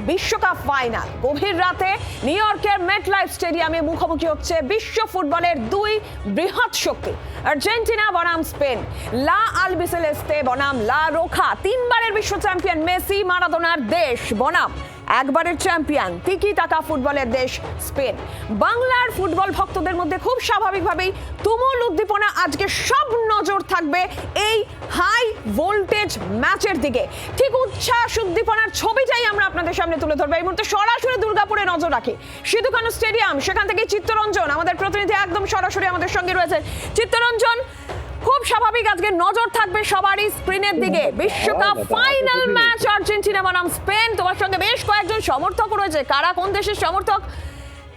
বিশ্বকাপ ফাইনাল গভীর রাতে নিউ ইয়র্কের মেটলাইফ স্টেডিয়ামে মুখোমুখি হচ্ছে বিশ্ব ফুটবলের দুই বৃহৎ শক্তি আর্জেন্টিনা বনাম স্পেন। লা আলবিসেলেস্তে বনাম লা রোখা। তিনবারের বিশ্ব চ্যাম্পিয়ন মেসি মারাদোনার দেশ বনাম একবারের চ্যাম্পিয়ন তিকি টাকা ফুটবলের দেশ স্পেন। বাংলার ফুটবল ভক্তদের মধ্যে খুব স্বাভাবিকভাবেই তুমুল উদ্দীপনা। আজকে সব নজর থাকবে এই হাই ভোল্টেজ ম্যাচের দিকে। ঠিক উচ্ছ্বাস উদ্দীপনার ছবিটাই আমরা আপনাদের সামনে তুলে ধরবো। এই মুহূর্তে সরাসরি দুর্গাপুরে নজর রাখি সিধু কানু স্টেডিয়াম, সেখান থেকে চিত্তরঞ্জন আমাদের প্রতিনিধি একদম সরাসরি আমাদের সঙ্গে রয়েছেন। চিত্তরঞ্জন, খুব স্বাভাবিক আজকে নজর থাকবে সবারই স্ক্রিনের দিকে। বিশ্বকাপ ফাইনাল ম্যাচ আর্জেন্টিনা বনাম স্পেন। তোমার সঙ্গে বেশ কয়েকজন সমর্থক রয়েছে, কারা কোন দেশের সমর্থক,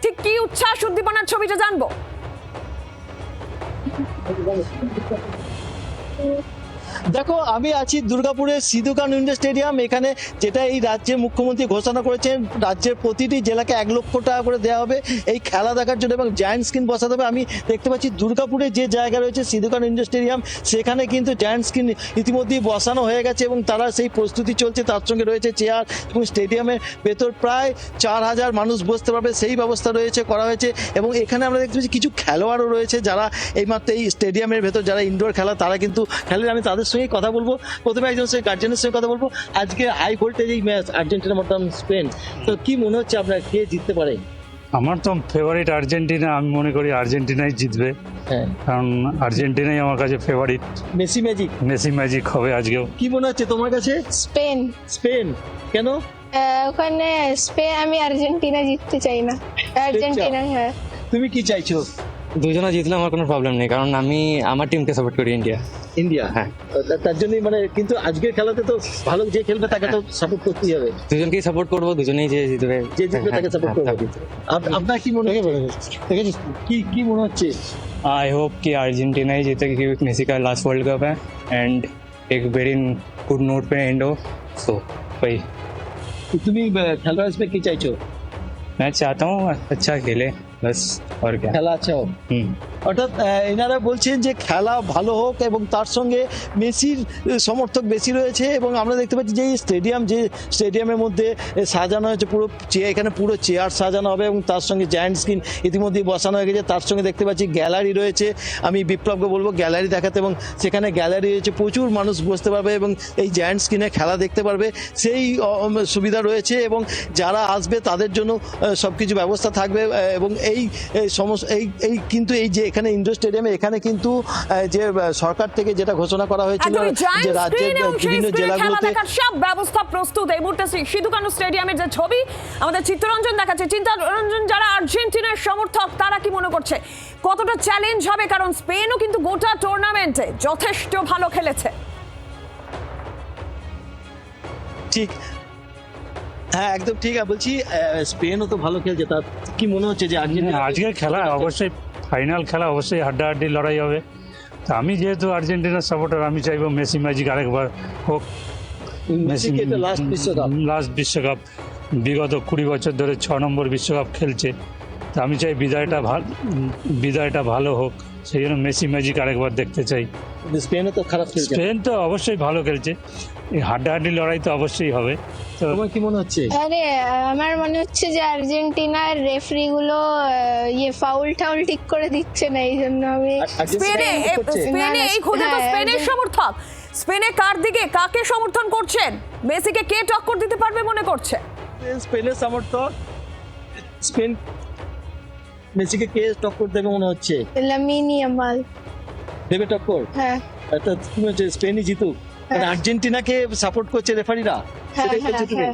ঠিক কি উচ্ছ্বাস উদ্দীপনার ছবিটা জানবো। দেখো, আমি আছি দুর্গাপুরের সিধু কানু ইন্ডোর স্টেডিয়াম। এখানে যেটা এই রাজ্যের মুখ্যমন্ত্রী ঘোষণা করেছেন, রাজ্যের প্রতিটি জেলাকে 1 লক্ষ টাকা করে দেওয়া হবে এই খেলা দেখার জন্য এবং জায়ান্ট স্ক্রিন বসাতে হবে। আমি দেখতে পাচ্ছি দুর্গাপুরে যে জায়গা রয়েছে সিধু কানু ইন্ডোর স্টেডিয়াম, সেখানে কিন্তু জায়ান্ট স্ক্রিন ইতিমধ্যেই বসানো হয়ে গেছে এবং তারা সেই প্রস্তুতি চলছে। তার সঙ্গে রয়েছে চেয়ার এবং স্টেডিয়ামের ভেতর প্রায় 4000 মানুষ বসতে পারবে সেই ব্যবস্থা রয়েছে, করা হয়েছে। এবং এখানে আমরা দেখতে পাচ্ছি কিছু খেলোয়াড়ও রয়েছে যারা এইমাত্র এই স্টেডিয়ামের ভেতর যারা ইনডোর খেলা তারা কিন্তু খেলেন। আমি তাদের সঙ্গে কথা বলবো। প্রথমে একজন সঙ্গে গার্জেনের সঙ্গে কথা বলবো। আজকে হাই ভোল্টেজ এই ম্যাচ আর্জেন্টিনা বনাম স্পেন, তো কি মনে হচ্ছে আপনার কে জিততে পারে? আমার তো ফেভারিট আর্জেন্টিনা, আমি মনে করি আর্জেন্টিনাই জিতবে। হ্যাঁ, কারণ আর্জেন্টিনাই আমার কাছে favourite. Messi magic, Messi magic হবে আজকেও। কি মনে হচ্ছে তোমার কাছে? স্পেন। স্পেন কেন? ওখানে স্পেন, আমি আর্জেন্টিনা জিততে চাই না। আর্জেন্টিনা, হ্যাঁ। তুমি কি চাইছো? দুজনে জিতলে আমার কোনো প্রবলেম নেই, কারণ আমি আমার টিমকে সাপোর্ট করি, ইন্ডিয়া। ইন্ডিয়া, হ্যাঁ। তার জন্যই মানে, কিন্তু আজকের খেলাতে তো ভালো যে খেলবে তাকে তো সাপোর্ট করতেই হবে। দুজনকেই সাপোর্ট করবো, দুজনেই যে জিতবে যে জিতবে তাকে সাপোর্ট করবে। আপনার কি মনে হচ্ছে? কি মনে হচ্ছে? आई होप कि अर्जेंटीना ही जीतेगी क्योंकि मेसी का लास्ट वर्ल्ड कप है एंड एक वेरी गुड नोट पे एंड हो। सो वही তুমি খেলোয়াড় হিসেবে কি চাইছো? मैं चाहता हूँ अच्छा खेले बस, और क्या। খেলা আছে হোক। অর্থাৎ এনারা বলছেন যে খেলা ভালো হোক এবং তার সঙ্গে মেসির সমর্থক বেশি রয়েছে। এবং আমরা দেখতে পাচ্ছি যে এই স্টেডিয়ামের মধ্যে সাজানো হয়েছে পুরো এখানে পুরো চেয়ার সাজানো হবে এবং তার সঙ্গে জায়ান্ট স্ক্রিন ইতিমধ্যেই বসানো হয়ে গেছে। তার সঙ্গে দেখতে পাচ্ছি গ্যালারি রয়েছে। আমি বিপ্লবকে বলবো গ্যালারি দেখাতে, এবং সেখানে গ্যালারি রয়েছে, প্রচুর মানুষ বসতে পারবে এবং এই জায়ান্ট স্ক্রিনে খেলা দেখতে পারবে, সেই সুবিধা রয়েছে। এবং যারা আসবে তাদের জন্য সব কিছু ব্যবস্থা থাকবে। এবং এই সমস্ত এই কিন্তু এই যে এখানে ইন্ডোর স্টেডিয়ামে এখানে কিন্তু যে সরকার থেকে যেটা ঘোষণা করা হয়েছিল যে রাজ্যের বিভিন্ন জেলাগুলোতে সব ব্যবস্থা প্রস্তুত। এই মুহূর্তে সিধু কানু স্টেডিয়ামের যে ছবি আমাদের চিত্তরঞ্জন দেখাচ্ছে। চিত্তরঞ্জন, যারা আর্জেন্টিনার সমর্থক তারা কি মনে করছে কতটা চ্যালেঞ্জ হবে? কারণ স্পেনও কিন্তু গোটা টুর্নামেন্টে যথেষ্ট ভালো খেলেছে। ঠিক, হ্যাঁ একদম ঠিক। বলছি স্পেনও তো ভালো খেলছে, তার কি মনে হচ্ছে যে আজকের খেলা অবশ্যই ফাইনাল খেলা, অবশ্যই হাড্ডাহাড্ডি লড়াই হবে। তা আমি যেহেতু আর্জেন্টিনার সাপোর্টার, আমি চাইবো মেসি ম্যাজিক আরেকবার হোক। লাস্ট বিশ্বকাপ, বিগত 20 বছর ধরে 6 নম্বর বিশ্বকাপ খেলছে। তা আমি চাই বিদায়টা ভালো হোক, সেই জন্য মেসি ম্যাজিক আরেকবার দেখতে চাই। স্পেনও তো খারাপ খেলছে। স্পেন তো অবশ্যই ভালো খেলছে, এই হাড্ডাহাড্ডি লড়াই তো অবশ্যই হবে। তো তোমার কি মনে হচ্ছে? আরে আমার মনে হচ্ছে যে আর্জেন্টিনার রেফারি গুলো ফাউল ঠিক করে দিচ্ছে না, এই জন্য আমি স্পেনে এই খুদে তো স্পেনের সমর্থক। স্পেনে কাকে সমর্থন করছেন? মেসিকে কে টক্কর দিতে পারবে মনে করছে? স্পেনের সমর্থক, স্পেন মেসিকে কে টক্কর দেবে মনে হচ্ছে? লামিন ইয়ামাল দেবে টক্কর। হ্যাঁ, অর্থাৎ কি মনে হচ্ছে স্পেনই জিতুক? মানে আর্জেন্টিনাকে সাপোর্ট করছে রেফারিরা, সেটাই করছে তুমি?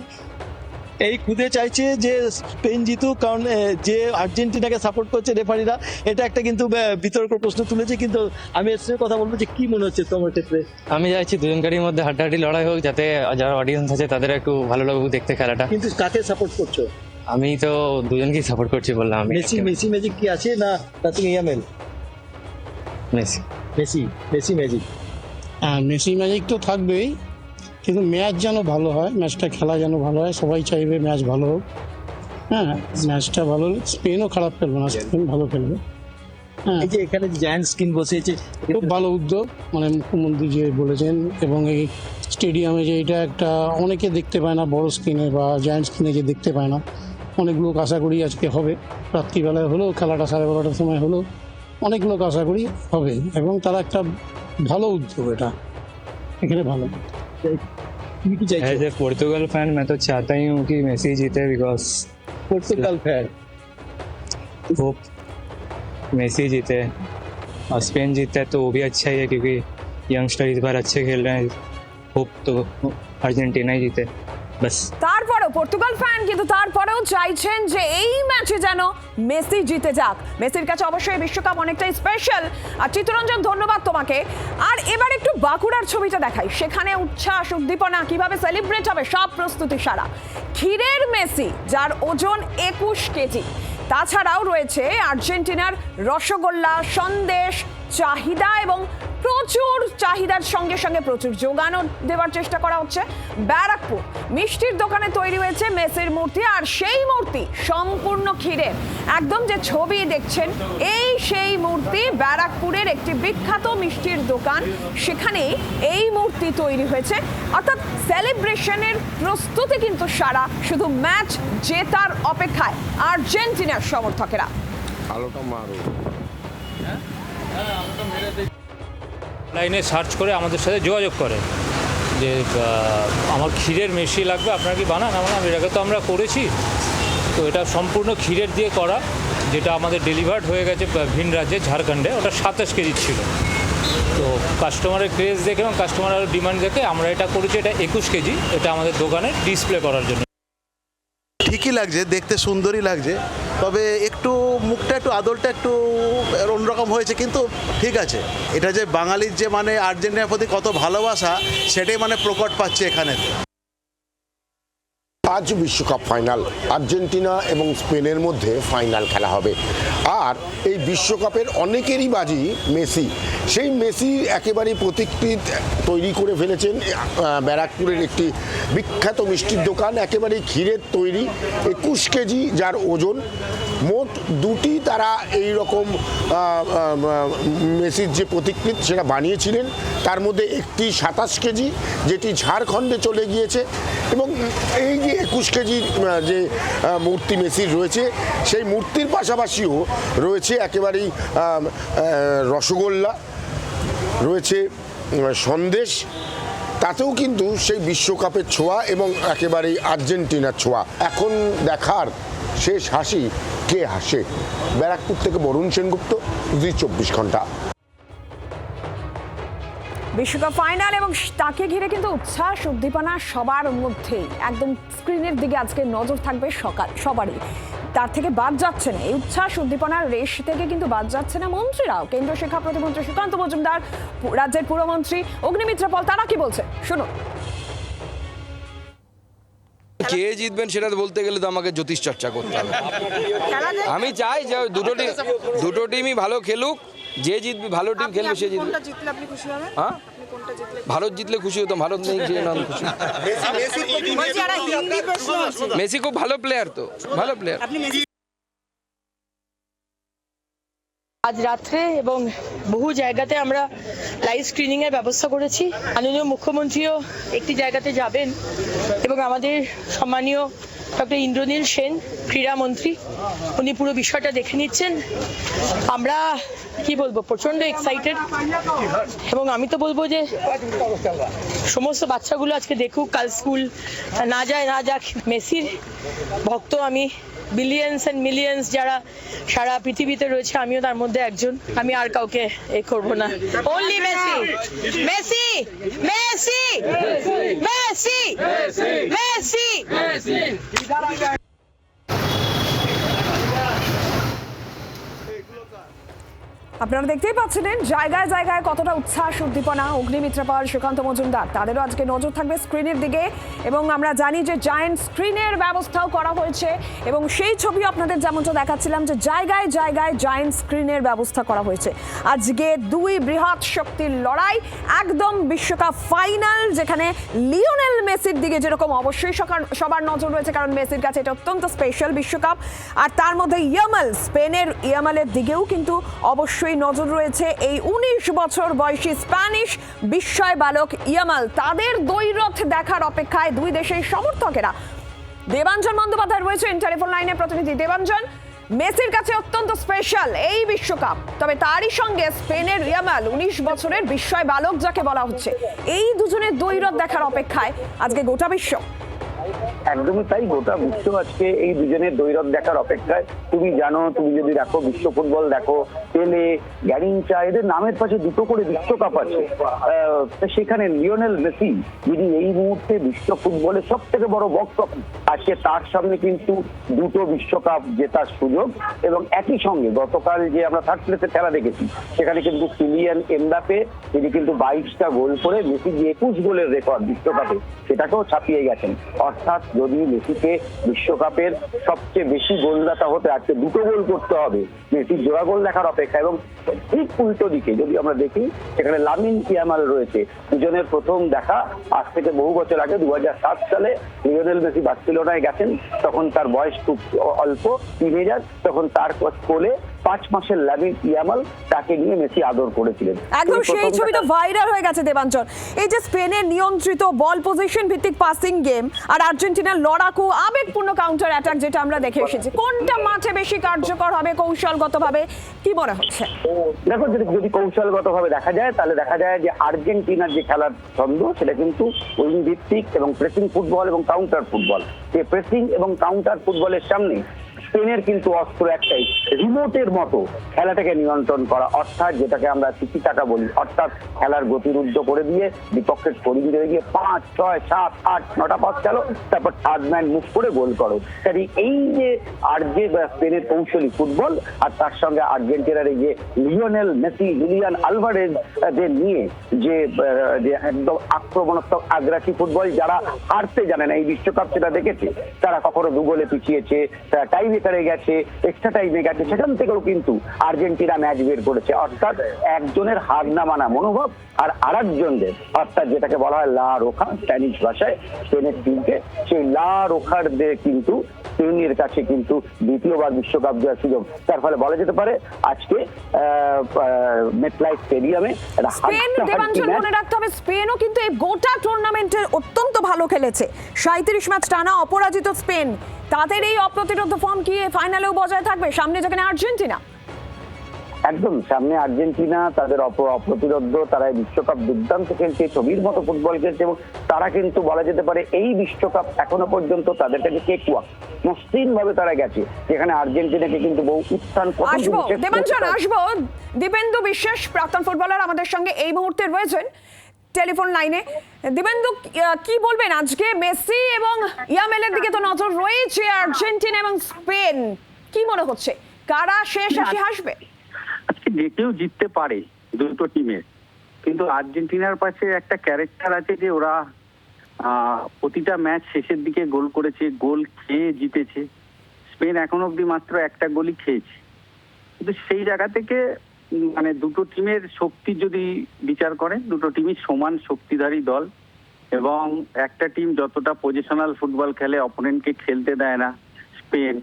এই খুদে চাইছে যে স্পেন জিতুক, কারণ যে আর্জেন্টিনাকে সাপোর্ট করছে রেফারিরা, এটা একটা কিন্তু বিতর্ক প্রশ্ন তুলেছে। কিন্তু আমি এর সঙ্গে কথা বলবো যে কি মনে হচ্ছে তোমার ক্ষেত্রে? আমি চাইছি দুজনকারই মধ্যে হাড্ডাহাড্ডি লড়াই হোক, যাতে যারা অডিয়েন্স আছে তাদের একটু ভালো লাগুক দেখতে খেলাটা। কিন্তু কাকে সাপোর্ট করছো? আমি তো দুজনকেই সাপোর্ট করছি বললাম। আমি মেসি ম্যাজিক কি আছে না তুমি ইয়ামেল? Messi magic. হ্যাঁ, মেসি ম্যাজিক তো থাকবেই, কিন্তু ম্যাচ যেন ভালো হয়, ম্যাচটা খেলা যেন ভালো হয়। সবাই চাইবে ম্যাচ ভালো হোক। হ্যাঁ, ম্যাচটা ভালো হলে স্পেনও খারাপ খেলবে না, স্পেন ভালো খেলবে। হ্যাঁ। এই যে এখানে জায়ান্ট স্ক্রিন বসিয়েছে, খুব ভালো উদ্যোগ, মানে মুখ্যমন্ত্রী যে বলেছেন, এবং এই স্টেডিয়ামে যে এটা একটা অনেকে দেখতে পায় না, বড় স্ক্রিনে বা জায়ান্ট স্ক্রিনে যে দেখতে পায় না, অনেক লোক আশা করি আজকে হবে। রাত্রিবেলায় হলো খেলাটা 12:30টার সময় হলো, অনেক লোক আশা করি হবে, এবং তারা একটা ভালো উদ্যোগ এটা এখানে ভালো। তুমি কি চাইছো? एज ए पोर्तुगल फैन मैं तो चाहता ही हूँ कि मेसी जीते because Portugal fan, hope Messi जीते और स्पेन जीते तो वो भी अच्छा ही है क्योंकि यंगस्टर इस बार अच्छे खेल रहे हैं। होप तो अर्जेंटीना ही जीते बस। তারপরেও পর্তুগাল ফ্যান কিন্তু তারপরেও চাইছেন যে এই ম্যাচে যেন মেসি জিতে যাক। মেসির কাছে অবশ্যই বিশ্বকাপ অনেকটাই স্পেশাল। আর চিত্তরঞ্জন, ধন্যবাদ তোমাকে। আর এবার একটু বাঁকুড়ার ছবিটা দেখাই, সেখানে উচ্ছ্বাস উদ্দীপনা কিভাবে সেলিব্রেট হবে, সব প্রস্তুতি সারা। ক্ষীরের মেসি, যার ওজন 21 কেজি। তাছাড়াও রয়েছে আর্জেন্টিনার রসগোল্লা, সন্দেশ, চাহিদা এবং প্রচুর চাহিদার সঙ্গে সঙ্গে প্রচুর যোগানও দেওয়ার চেষ্টা করা হচ্ছে। ব্যারাকপুর মিষ্টির দোকানে তৈরি হয়েছে মেসির মূর্তি, আর সেই মূর্তি সম্পূর্ণ ক্ষীরের। একদম যে ছবি দেখছেন, এই সেই মূর্তি। ব্যারাকপুরের একটি বিখ্যাত মিষ্টির দোকান, সেখানে এই মূর্তি তৈরি হয়েছে। অর্থাৎ সেলিব্রেশনের প্রস্তুতি কিন্তু সারা, শুধু ম্যাচ জেতার অপেক্ষায় আর্জেন্টিনার সমর্থকেরা। লাইনে সার্চ করে আমাদের সাথে যোগাযোগ করে যে আমার ক্ষীরের মেশি লাগবে, আপনারা কি বানান? আমরা এর আগে তো আমরা করেছি, তো এটা সম্পূর্ণ ক্ষীরের দিয়ে করা, যেটা আমাদের ডেলিভার্ড হয়ে গেছে ভিন রাজ্যে, ঝাড়খণ্ডে। ওটা 27 কেজি ছিল। তো কাস্টমারের ক্রেজ দেখে এবং কাস্টমারের ডিমান্ড দেখে আমরা এটা করেছি, এটা 21 কেজি। এটা আমাদের দোকানে ডিসপ্লে করার জন্য। ঠিকই লাগছে, দেখতে সুন্দরই লাগছে, তবে একটু মুখটা একটু আদলটা একটু অন্যরকম হয়েছে, কিন্তু ঠিক আছে। এটা যে বাঙালির যে মানে আর্জেন্টিনার প্রতি কত ভালোবাসা, সেটাই মানে প্রকট পাচ্ছে এখানে। আজ বিশ্বকাপ ফাইনাল, আর্জেন্টিনা এবং স্পেনের মধ্যে ফাইনাল খেলা হবে। আর এই বিশ্বকাপের অনেকেরই বাজি মেসি। সেই মেসি একেবারেই প্রতিকৃতি তৈরি করে ফেলেছেন ব্যারাকপুরের একটি বিখ্যাত মিষ্টির দোকান, একেবারেই ক্ষীরের তৈরি, 21 কেজি যার ওজন। মোট দুটি তারা এই রকম মেসির যে প্রতিকৃতি সেটা বানিয়েছিলেন, তার মধ্যে একটি 27 কেজি যেটি ঝাড়খণ্ডে চলে গিয়েছে, এবং এই যে 21 কেজির যে মূর্তি মেসির রয়েছে, সেই মূর্তির পাশাপাশিও রয়েছে একেবারেই রসগোল্লা, রয়েছে সন্দেশ, তাতেও কিন্তু সেই বিশ্বকাপের ছোঁয়া এবং একেবারেই আর্জেন্টিনার ছোঁয়া। এখন দেখার শেষ হাসি কে হাসে। ব্যারাকপুর থেকে বরুণ সেনগুপ্ত, জি 24 ঘন্টা। বিশ্বকাপ ফাইনাল এবং তাকে ঘিরে কিন্তু উচ্ছ্বাস উদ্দীপনা সবার মধ্যেই। একদম স্ক্রিনের দিকে আজকে নজর থাকবে সবারই। তার থেকে বাদ যাচ্ছে না, এই উচ্ছ্বাস উদ্দীপনার রেশ থেকে কিন্তু বাদ যাচ্ছে না মন্ত্রীরাও। কেন্দ্রীয় শিক্ষা প্রতিমন্ত্রী সুকান্ত মজুমদার, রাজ্যের পুরমন্ত্রী অগ্নিমিত্র পল, তারা কি বলছে শুনুন। কে জিতবেন সেটা বলতে গেলে তো আমাকে জ্যোতিষ চর্চা করতে হবে। আমি চাই যে দুটো টিমই ভালো খেলুক, যে জিতবে ভালো টিম খেলবে সে জিতবে। হ্যাঁ, ভারত জিতলে খুশি হতাম, ভারত নেই যে নাম খুশি। মেসি খুব ভালো প্লেয়ার, তো ভালো প্লেয়ার। আজ রাত্রে এবং বহু জায়গাতে আমরা লাইভ স্ক্রিনিং এর ব্যবস্থা করেছি। মাননীয় মুখ্যমন্ত্রীও একটি জায়গাতে যাবেন এবং আমাদের সম্মানীয় ডক্টর ইন্দ্রনীল সেন ক্রীড়ামন্ত্রী, উনি পুরো বিষয়টা দেখে নিচ্ছেন। আমরা কি বলবো, প্রচন্ড এক্সাইটেড, এবং আমি তো বলবো যে সমস্ত বাচ্চাগুলো আজকে দেখুক, কাল স্কুল না যাক। মেসির ভক্ত আমি, বিলিয়ন্স এন্ড মিলিয়ন্স যারা সারা পৃথিবীতে রয়েছে, আমিও তার মধ্যে একজন। আমি আর কাউকে এ করবো না, only Messi Messi Messi Messi Messi Messi. আপনারা দেখতেই পাচ্ছিলেন জায়গায় জায়গায় কতটা উচ্ছ্বাস উদ্দীপনা। অগ্নিমিত্রা পাল, সুকান্ত মজুমদার তাদেরও আজকে নজর থাকবে স্ক্রিনের দিকে, এবং আমরা জানি যে জায়ান্ট স্ক্রিনের ব্যবস্থাও করা হয়েছে, এবং সেই ছবি আপনাদের যেমনটা দেখাচ্ছিলাম যে জায়গায় জায়গায় জায়ান্ট স্ক্রিনের ব্যবস্থা করা হয়েছে। আজকে দুই বৃহৎ শক্তির লড়াই, একদম বিশ্বকাপ ফাইনাল, যেখানে লিওনেল মেসির দিকে যেরকম অবশ্যই সবার নজর রয়েছে, কারণ মেসির কাছে এটা অত্যন্ত স্পেশাল বিশ্বকাপ, আর তার মধ্যে ইয়ামাল, স্পেনের ইয়ামালের দিকেও কিন্তু অবশ্যই নজর রয়েছে। এই 19 বছর বয়সী স্প্যানিশ বিস্ময় বালক ইয়ামাল, তাদের দ্বৈরথ দেখার অপেক্ষায় দুই দেশের সমর্থকেরা। দেবাঞ্জন বন্দ্যোপাধ্যায় রয়েছেন টেলিফোন লাইনে। প্রতিনিধি দেবাঞ্জন, মেসির কাছে অত্যন্ত স্পেশাল এই বিশ্বকাপ, তবে তারই সঙ্গে স্পেনের ইয়ামাল, 19 বছরের বিস্ময় বালক যাকে বলা হচ্ছে, এই দুজনের দ্বৈরথ দেখার অপেক্ষায় আজকে গোটা বিশ্ব। একদমই তাই, গোটা বিশ্ব আজকে এই দুজনের দ্বৈরথ দেখার অপেক্ষায়। তুমি জানো, তুমি যদি দেখো বিশ্ব ফুটবল দেখো, পেলে, গ্যারিনচা, এদের নামের পাশে দুটো করে বিশ্বকাপ আছে। সেখানে লিওনেল মেসি, যিনি এই মুহূর্তে বিশ্ব ফুটবলের সব থেকে বড় বক্স অফিস, আজকে তার সামনে কিন্তু দুটো বিশ্বকাপ জেতার সুযোগ। এবং একই সঙ্গে গতকাল যে আমরা থার্ড প্লেসে খেলা দেখেছি, সেখানে কিন্তু কিলিয়ান এমবাপে, তিনি কিন্তু 22টা গোল করে মেসি যে 21 গোলের রেকর্ড বিশ্বকাপে, সেটাকেও ছাপিয়ে গেছেন। অর্থাৎ যদি মেসিকে বিশ্বকাপের সবচেয়ে বেশি গোলদাতা হতে আজকে দুটো গোল করতে হবে, মেসির জোড়া গোল দেখার অপেক্ষা। এবং ঠিক উল্টো দিকে যদি আমরা দেখি, সেখানে লামিন ইয়ামাল রয়েছে। দুজনের প্রথম দেখা আজ থেকে বহু বছর আগে 2007 সালে লিওনেল মেসি বার্সেলোনায় গেছেন, তখন তার বয়স খুব অল্প, টিনেজার, তখন তার কোলে 5 মাসের লামিন ইয়ামাল, তাকে নিয়ে মেসি আদর করেছিলেন। একদম সেই ছবি তো ভাইরাল হয়ে গেছে দেবাঞ্জন। এই যে স্পেনের নিয়ন্ত্রিত বল পজিশন ভিত্তিক পাসিং গেম আর আর্জেন্টিনার লড়াকু আবেগপূর্ণ কাউন্টার অ্যাটাক, যেটা আমরা দেখে এসেছি, কোনটা মাঠে বেশি কার্যকর হবে কৌশলগতভাবে, কি মনে হচ্ছে? দেখো, যদি কৌশলগতভাবে দেখা যায়, তাহলে দেখা যায় যে আর্জেন্টিনার যে খেলার ছন্দ, সেটা কিন্তু উইং ভিত্তিক এবং প্রেসিং ফুটবল এবং কাউন্টার ফুটবল। এই প্রেসিং এবং কাউন্টার ফুটবলের সামনে স্পেনের কিন্তু অস্ত্র একটাই, রিমোটের মতো খেলাটাকে নিয়ন্ত্রণ করা, অর্থাৎ যেটাকে আমরা টিকি টাকা বলি, অর্থাৎ খেলার গতিরুদ্ধ করে দিয়ে বিপক্ষের পরিধিতে গিয়ে 5, 6, 7, 8, 9টা পাস চালো, তারপর থার্ড ম্যান মুভ করে গোল করো। তাই এই যে স্পেনের কৌশলী ফুটবল, আর তার সঙ্গে আর্জেন্টিনার এই যে লিওনেল মেসি, জুলিয়ান আলভারেজ দের নিয়ে যে একদম আক্রমণাত্মক আগ্রাসী ফুটবল, যারা হারতে জানে না এই বিশ্বকাপ সেটা দেখেছে, তারা কখনো 2 গোলে পিছিয়েছে, টাই ব্রেকারে গেছে, এক্সট্রা টাইমে গেছে, সেখান থেকেও কিন্তু আর্জেন্টিনা ম্যাচ বের করেছে। অর্থাৎ একজনের হার না মানা মনোভাব, আর আরেকজনের, অর্থাৎ যেটাকে বলা হয় লা রোখা স্প্যানিশ ভাষায়, স্পেনের টিমকে, সেই লা রোখার কিন্তু স্পেনের কাছে কিন্তু দ্বিতীয়বার বিশ্বকাপ দেওয়ার সুযোগ। তার ফলে বলা যেতে পারে আজকে মেটলাইফ স্টেডিয়ামে স্পেন, দেবাঞ্জন মনে রাখতে হবে, স্পেনও কিন্তু এই গোটা টুর্নামেন্টে অত্যন্ত ভালো খেলেছে। 37 ম্যাচ টানা অপরাজিত স্পেন, তাদের এই অপ্রতিরোধ ফর্ম কি ফাইনালেও বজায় থাকবে সামনে যেখানে আর্জেন্টিনা? একদম সামনে আর্জেন্টিনা, তাদের অপ্রতিরোধ, তারা বিশ্বকাপ দুর্দান্ত খেলছে, ছবির মতো ফুটবল খেলছে, এবং তারা কিন্তু বলা যেতে পারে এই বিশ্বকাপ এখনো পর্যন্ত তাদের কাছে কেকওয়াক, মসৃণ ভাবে তারা গেছে, যেখানে আর্জেন্টিনাকে কিন্তু বহু উত্থান পতন। দেবাঞ্জন, আসবো। দীপেন্দু বিশ্বাস, প্রাক্তন ফুটবলার, আমাদের সঙ্গে এই মুহূর্তে রয়েছেন টেলিফোন লাইনে। দীপেন্দু, কি বলবেন আজকে মেসি এবং ইয়ামেলের দিকে তো নজর রয়েছে, আর্জেন্টিনা এবং স্পেন, কি মনে হচ্ছে কারা শেষ হাসি হাসবে? আজকে যে কেউ জিততে পারে দুটো টিমের, কিন্তু আর্জেন্টিনার পাশে একটা ক্যারেক্টার আছে যে ওরা প্রতিটা ম্যাচ শেষের দিকে গোল করেছে, গোল খেয়ে জিতেছে। স্পেন এখন অব্দি মাত্র একটা গোলই খেয়েছে। কিন্তু সেই জায়গা থেকে মানে দুটো টিমের শক্তি যদি বিচার করেন, দুটো টিমই সমান শক্তিধারী দল, এবং একটা টিম যতটা পজিশনাল ফুটবল খেলে, অপোনেন্টকে খেলতে দেয় না স্পেন।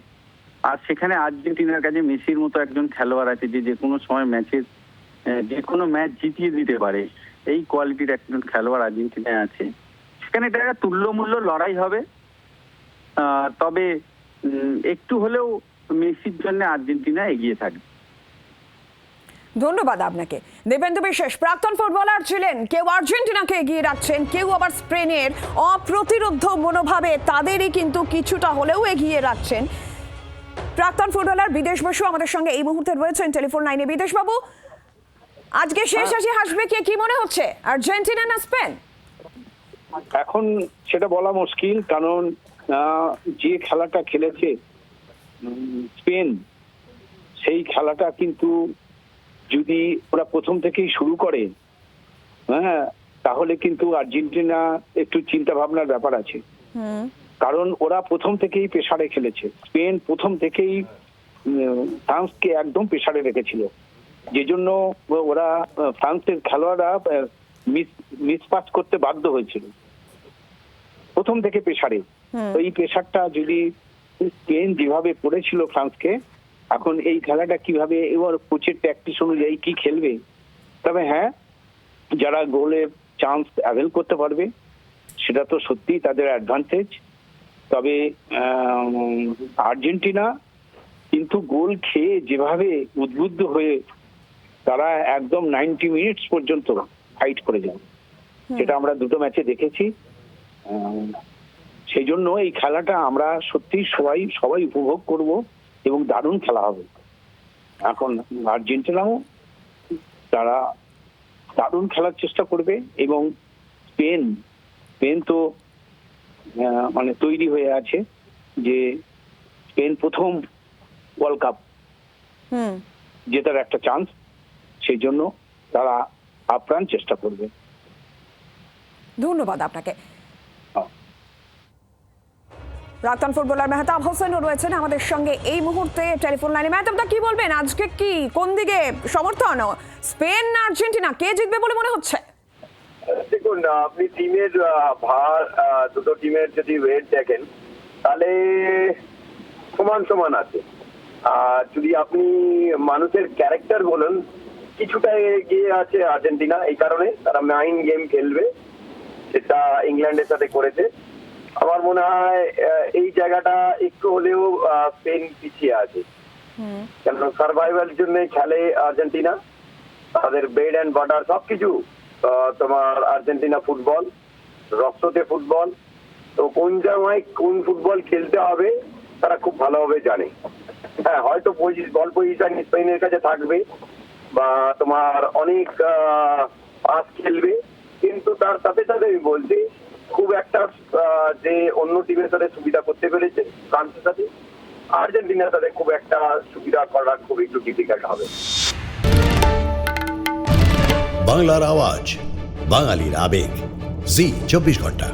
আর সেখানে আর্জেন্টিনার কাছে মেসির মতো একজন খেলোয়াড় আছে যে কোনো সময় ম্যাচের যে কোনো ম্যাচ জিতিয়ে দিতে পারে, এই কোয়ালিটির একজন খেলোয়াড় আর্জেন্টিনায় আছে। সেখানে এটা একটা তুল্যমূল্য লড়াই হবে, তবে একটু হলেও মেসির জন্য আর্জেন্টিনা এগিয়ে থাকবে। ধন্যবাদ আপনাকে। দেবেন্দু বিশ্বাস প্রাক্তন ফুটবলার ছিলেন, কেউ আর্জেন্টিনাকে এগিয়ে রাখছেন, কেউ আবার স্পেনের অপ্রতিরোধ মনোভাবে তাদেরই কিন্তু কিছুটা হলেও এগিয়ে রাখছেন। প্রাক্তন ফুটবলার বিদেশ বসু আমাদের সঙ্গে এই মুহূর্তে রয়েছেন টেলিফোন লাইনে। বিদেশ বাবু, আজকে শেষ হাসি হাসবে কে, কি মনে হচ্ছে, আর্জেন্টিনা না স্পেন? এখন সেটা বলা মুশকিল, কারণ যে খেলাটা খেলেছে স্পেন, সেই খেলাটা কিন্তু যদি ওরা প্রথম থেকেই শুরু করে, হ্যাঁ, তাহলে কিন্তু আর্জেন্টিনা একটু চিন্তা ভাবনার ব্যাপার আছে। কারণ ওরা প্রথম থেকেই প্রেসারে খেলেছে। স্পেন প্রথম থেকেই ফ্রান্সকে একদম প্রেসারে রেখেছিল, যে জন্য ওরা ফ্রান্সের খেলোয়াড়রা মিসপাস করতে বাধ্য হয়েছিল প্রথম থেকে প্রেসারে। এই প্রেসারটা যদি স্পেন যেভাবে পড়েছিল ফ্রান্সকে, এখন এই খেলাটা কিভাবে এবার কোচের প্র্যাকটিস অনুযায়ী কি খেলবে। তবে হ্যাঁ, যারা গোলের চান্স অ্যাভেল করতে পারবে সেটা তো সত্যিই তাদের অ্যাডভান্টেজ। তবে আর্জেন্টিনা কিন্তু গোল খেয়ে যেভাবে উদ্বুদ্ধ হয়ে তারা একদম 90 মিনিটস পর্যন্ত ফাইট করে যায়, সেটা আমরা দুটো ম্যাচে দেখেছি। সেই জন্য এই খেলাটা আমরা সত্যি সবাই উপভোগ করব এবং দারুণ খেলা হবে। এখন আর্জেন্টিনাও তারা দারুণ খেলার চেষ্টা করবে এবং স্পেন তো মানে তৈরি হয়ে আছে যে স্পেন প্রথম ওয়ার্ল্ড কাপ জেতার একটা চান্স, সেই জন্য তারা আপ্রাণ চেষ্টা করবে। ধন্যবাদ আপনাকে। প্রাক্তন ফুটবলার মেহতাব হোসেনও রয়েছেন আমাদের সঙ্গে এই মুহূর্তে টেলিফোন লাইনে। মেহতাব দা, কি বলবেন, আজকে কি কোন দিকে সমর্থন, স্পেন না আর্জেন্টিনা, কে জিতবে বলে মনে হচ্ছে? দেখুন, আপনি টিমের ভার, দুটো টিমের যদি ওয়েট দেখেন তাহলে সমান সমান আছে। আর যদি আপনি মানুষের ক্যারেক্টার বলেন, কিছুটা এগিয়ে আছে আর্জেন্টিনা, এই কারণে তারা মাইন্ড গেম খেলবে, সেটা ইংল্যান্ডের সাথে করেছে। আমার মনে হয় এই জায়গাটা একটু হলেও স্পেন পিছিয়ে আছে, কেন সার্ভাইভালের জন্য খেলে আর্জেন্টিনা, তাদের ব্রেড অ্যান্ড বাটার সবকিছু তোমার আর্জেন্টিনা ফুটবল, রক্ততে ফুটবল, তো কোন জায়গায় কোন ফুটবল খেলতে হবে তারা খুব ভালোভাবে জানে। হ্যাঁ, হয়তো বল পজিশন স্পেনের কাছে থাকবে বা তোমার অনেক পাস খেলবে, কিন্তু তার সাথে সাথে আমি বলছি খুব একটা যে অন্য টিমের সাথে সুবিধা করতে পেরেছে ফ্রান্সের সাথে, আর্জেন্টিনার সাথে খুব একটা সুবিধা করা খুব একটু ডিফিকাল্ট হবে। বাংলার আওয়াজ, বাঙালির আবেগ, জি 24 ঘন্টা।